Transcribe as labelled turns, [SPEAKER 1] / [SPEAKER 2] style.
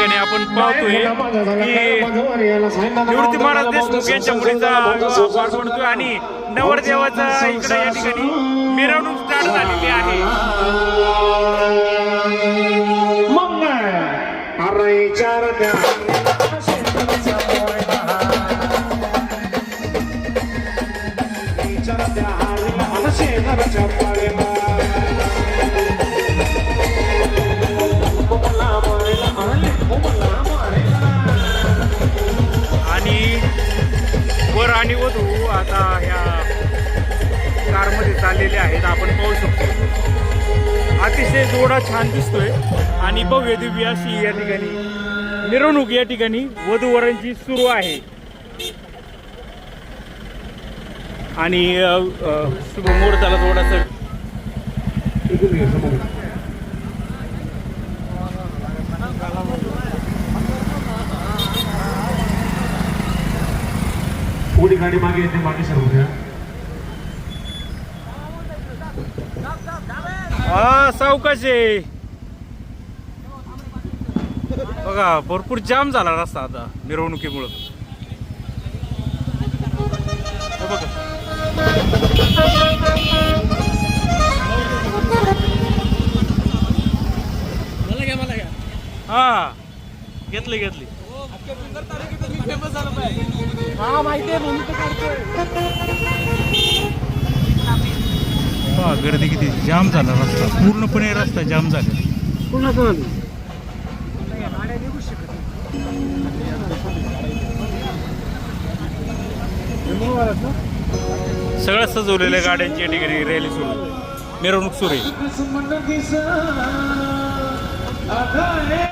[SPEAKER 1] ठिकाणी आपण पाहतोय की निवृत्ती महाराज देशमुख यांच्या मुलीचा विवाह पार पडतोय आणि नवरदेवाचा इकडे या ठिकाणी मिरवणूक स्टार्ट झालेली आहे. आणि वर आणि वधू आता ह्या कारमध्ये चाललेले आहेत. आपण पाहू शकतो अतिशय जोडा छान दिसतोय आणि भव्य दिव्य अशी या ठिकाणी मिरवणूक या ठिकाणी वधूवरांची सुरू आहे. आणि शुभ मुहूर्ताला थोडासा
[SPEAKER 2] पुढे गाडी मागे येते, मागे सर्व द्या.
[SPEAKER 1] सावकाश आहे बघा. भरपूर जाम झाला रस्ता आता मिरवणुकीमुळं. हा घेतली
[SPEAKER 3] हा माहिती आहे म्हणून
[SPEAKER 1] गर्दी किती जाम झाला रस्ता. पूर्णपणे रस्ता जाम झाला. सगळ्या सजवलेल्या गाड्यांची या ठिकाणी रॅली सुरू, मिरवणूक सुरू आहे.